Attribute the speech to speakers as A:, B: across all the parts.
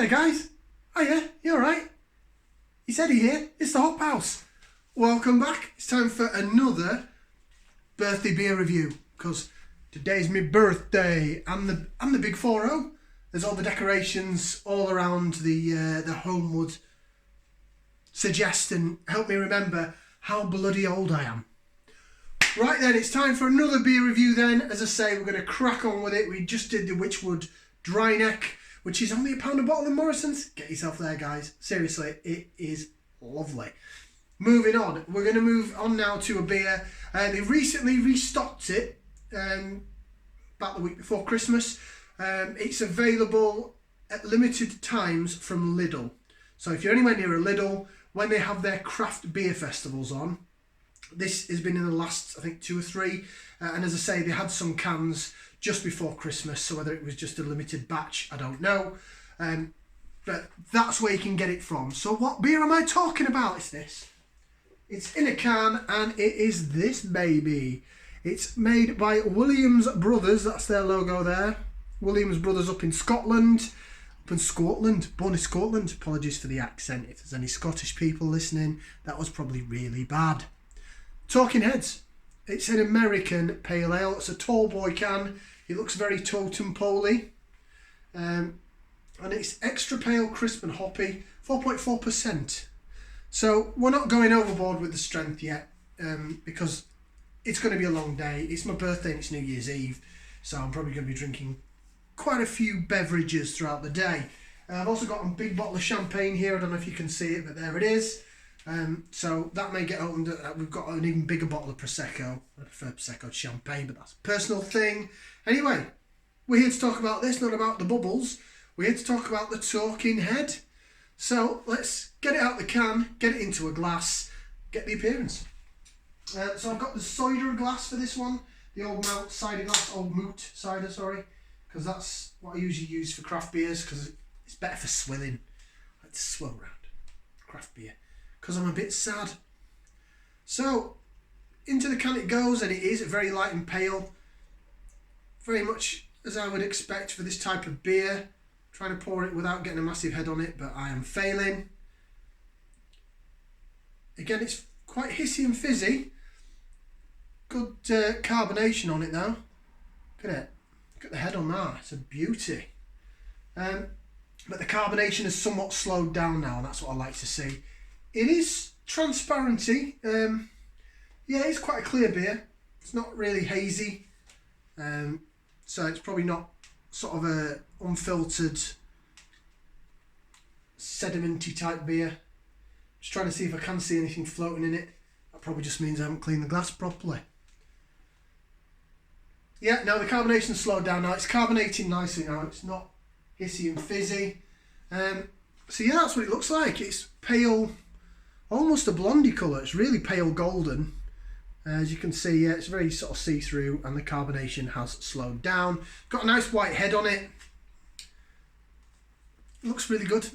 A: there, guys. Hiya, you alright? It's Eddie here. It's the Hop House. Welcome back. It's time for another birthday beer review because today's my birthday and the big 4-0. There's all the decorations all around the home would suggest and help me remember how bloody old I am. Right then, it's time for another beer review then. As I say, we're going to crack on with it. We just did the Witchwood Dry Neck, which is only £1 a bottle in Morrison's. Get yourself there, guys. Seriously, it is lovely. Moving on, we're going to move on now to a beer. They recently restocked it about the week before Christmas. It's available at limited times from Lidl. So if you're anywhere near a Lidl, when they have their craft beer festivals on, this has been in the last, I think, 2 or 3. And as I say, they had some cans just before Christmas. So whether it was just a limited batch, I don't know. But that's where you can get it from. So what beer am I talking about? It's this. It's in a can and it is this baby. It's made by Williams Brothers. That's their logo there. Williams Brothers up in Scotland. Up in Scotland. Born in Scotland. Apologies for the accent. If there's any Scottish people listening, that was probably really bad. Talking Heads. It's an American pale ale. It's a tall boy can. It looks very totem pole-y. And it's extra pale, crisp and hoppy. 4.4%. So we're not going overboard with the strength yet because it's going to be a long day. It's my birthday and it's New Year's Eve. So I'm probably going to be drinking quite a few beverages throughout the day. I've also got a big bottle of champagne here. I don't know if you can see it, but there it is. So that may get opened. We've got an even bigger bottle of Prosecco. I prefer Prosecco to champagne, but that's a personal thing. Anyway, we're here to talk about this, not about the bubbles. We're here to talk about the Talking Head. So let's get it out the can, get it into a glass, get the appearance. So I've got the cider glass for this one, the old mout cider glass, old moot cider, sorry, because that's what I usually use for craft beers because it's better for swilling. I like to swill around craft beer because I'm a bit sad. So into the can it goes, and it is very light and pale, very much as I would expect for this type of beer. Trying to pour it without getting a massive head on it, but I am failing. Again, it's quite hissy and fizzy. Good carbonation on it though. Look at it. Look at the head on that. It's a beauty. But the carbonation has somewhat slowed down now, and that's what I like to see. It is transparency. Yeah, it's quite a clear beer. It's not really hazy. So it's probably not sort of a unfiltered sedimenty type beer. Just trying to see if I can see anything floating in it. That probably just means I haven't cleaned the glass properly. Yeah, now the carbonation's slowed down now. It's carbonating nicely now. It's not hissy and fizzy. So yeah, that's what it looks like. It's pale, almost a blondie colour. It's really pale golden. As you can see, yeah, it's very sort of see-through and the carbonation has slowed down. Got a nice white head on it. Looks really good.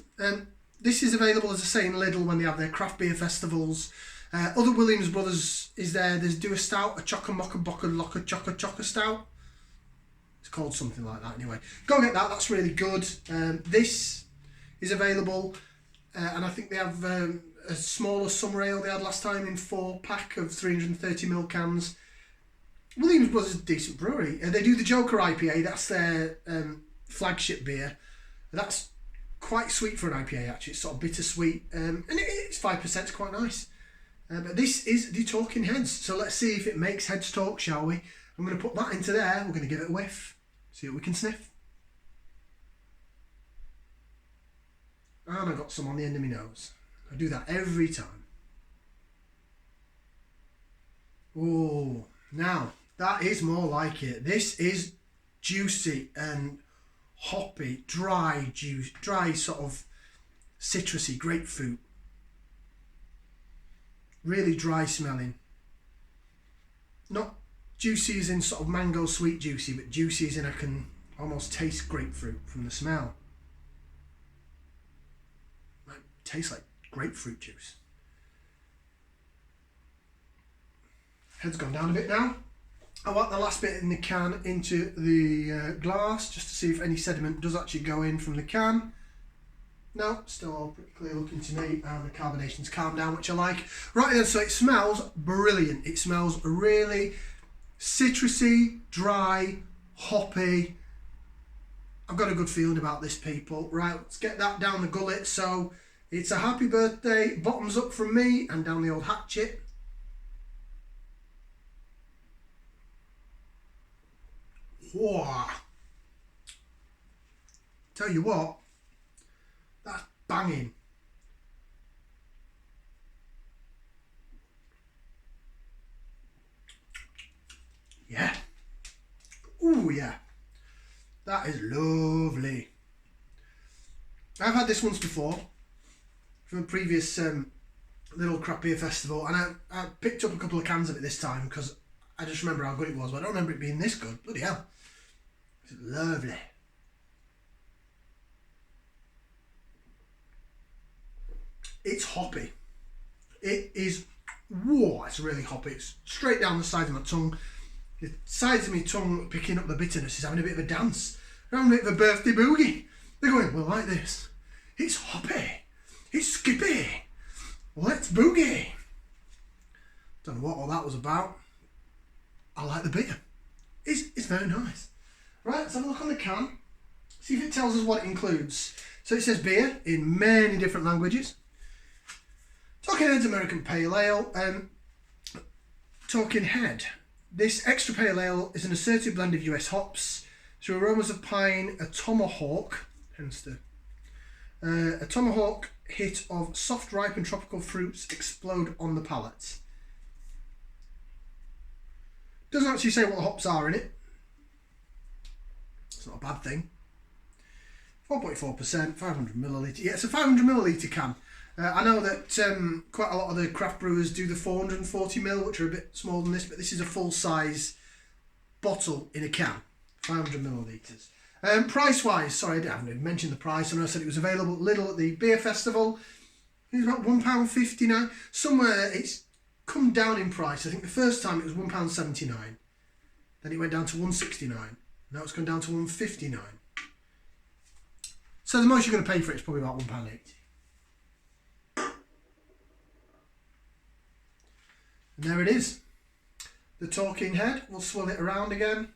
A: This is available, as I say, in Lidl when they have their craft beer festivals. Other Williams Brothers is there. There's Do a Stout, a Chocker Mocker Bocker Locker Chocker Chocker Stout. It's called something like that anyway. Go get that, that's really good. This is available and I think they have a smaller summer ale they had last time in 4-pack of 330ml cans. Williams Brothers is a decent brewery. They do the Joker IPA, that's their flagship beer. That's quite sweet for an IPA actually, it's sort of bittersweet, and it's 5%, it's quite nice. But this is the Talking Heads, so let's see if it makes heads talk, shall we? I'm going to put that into there, we're going to give it a whiff, see what we can sniff. And I got some on the end of my nose. I do that every time. Oh, now that is more like it. This is juicy and hoppy, dry juice, dry sort of citrusy grapefruit. Really dry smelling. Not juicy as in sort of mango sweet juicy, but juicy as in I can almost taste grapefruit from the smell. It tastes like grapefruit juice. Head's gone down a bit now. I want the last bit in the can into the glass just to see if any sediment does actually go in from the can. No, still all pretty clear looking to me, and the carbonation's calmed down, which I like. Right then, so it smells brilliant. It smells really citrusy, dry, hoppy. I've got a good feeling about this, people. Right, let's get that down the gullet. So it's a happy birthday, bottoms up from me, and down the old hatchet. Whoa. Tell you what, that's banging. Yeah. Ooh, yeah. That is lovely. I've had this once before from a previous little craft beer festival, and I picked up a couple of cans of it this time because I just remember how good it was, but I don't remember it being this good. Bloody hell. It's lovely. It's hoppy. It is, whoa, it's really hoppy. It's straight down the side of my tongue. The sides of my tongue picking up the bitterness is having a bit of a dance. They're having a bit of a birthday boogie. They're going, well, like this. It's hoppy. It's skippy. Let's boogie. Don't know what all that was about. I like the beer. It's very nice. Right, let's have a look on the can. See if it tells us what it includes. So it says beer in many different languages. Talking Head's American Pale Ale. Talking Head. This extra pale ale is an assertive blend of US hops through aromas of pine, a tomahawk, hence the a tomahawk hit of soft, ripe and tropical fruits explode on the palate. Doesn't actually say what the hops are in it. It's not a bad thing. 4.4%, 500 millilitre. Yeah, it's a 500 millilitre can. I know that quite a lot of the craft brewers do the 440 ml, which are a bit smaller than this, but this is a full size bottle in a can, 500 millilitres. Price wise, sorry, I haven't even mentioned the price. I know I said it was available at Lidl at the beer festival. It was about £1.59. Somewhere it's come down in price. I think the first time it was £1.79. Then it went down to £1.69. Now it's gone down to £1.59. So the most you're going to pay for it is probably about £1.80. And there it is. The Talking Head. We'll swirl it around again.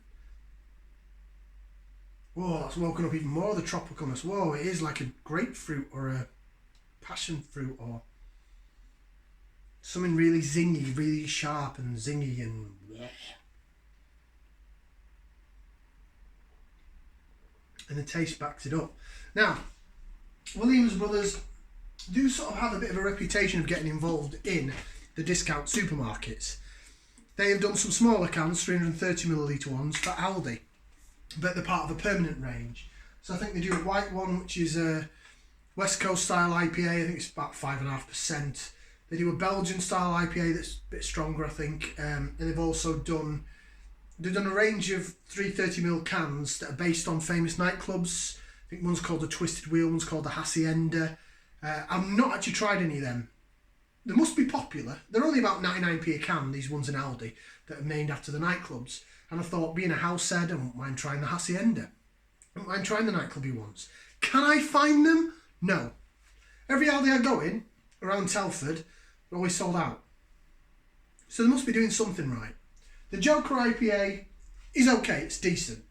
A: Whoa, that's woken up even more of the tropicalness. Whoa, it is like a grapefruit or a passion fruit or something really zingy, really sharp and zingy and yeah. And the taste backs it up. Now, Williams Brothers do sort of have a bit of a reputation of getting involved in the discount supermarkets. They have done some smaller cans, 330 millilitre ones for Aldi, but they're part of a permanent range. So I think they do a white one, which is a West Coast style IPA. I think it's about 5.5%. They do a Belgian style IPA that's a bit stronger, I think. And they've also done a range of 330ml cans that are based on famous nightclubs. I think one's called the Twisted Wheel, one's called the Hacienda. I've not actually tried any of them. They must be popular. They're only about 99p a can, these ones in Aldi, that are named after the nightclubs. And I thought, being a house head, I wouldn't mind trying the Hacienda. I wouldn't mind trying the nightclubby ones. Can I find them? No. Every Aldi I go in, around Telford, they're always sold out. So they must be doing something right. The Joker IPA is okay, it's decent.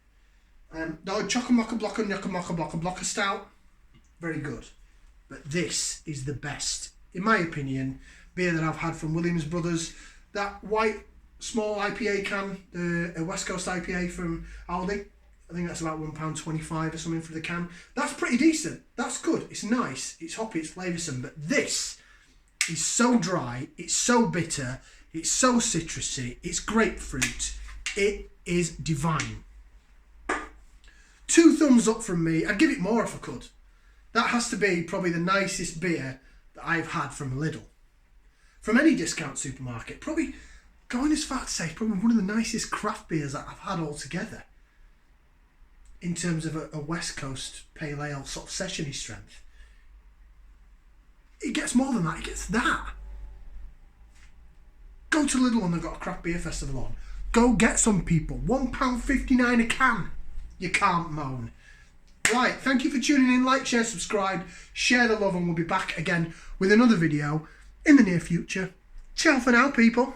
A: The Chocolate Blocker Stout, very good. But this is the best, in my opinion, beer that I've had from Williams Brothers. That white small IPA can, a West Coast IPA from Aldi, I think that's about £1.25 or something for the can. That's pretty decent. That's good. It's nice. It's hoppy. It's flavoursome. But this is so dry. It's so bitter. It's so citrusy. It's grapefruit. It is divine. 2 thumbs up from me. I'd give it more if I could. That has to be probably the nicest beer that I've had from Lidl. From any discount supermarket. Probably, going as far to say, probably one of the nicest craft beers that I've had altogether. In terms of a West Coast pale ale sort of session-y strength. It gets more than that. It gets that. Go to Lidl when they've got a craft beer festival on. Go get some, people. £1.59 a can. You can't moan. Right, thank you for tuning in. Like, share, subscribe, share the love, and we'll be back again with another video in the near future. Ciao for now, people.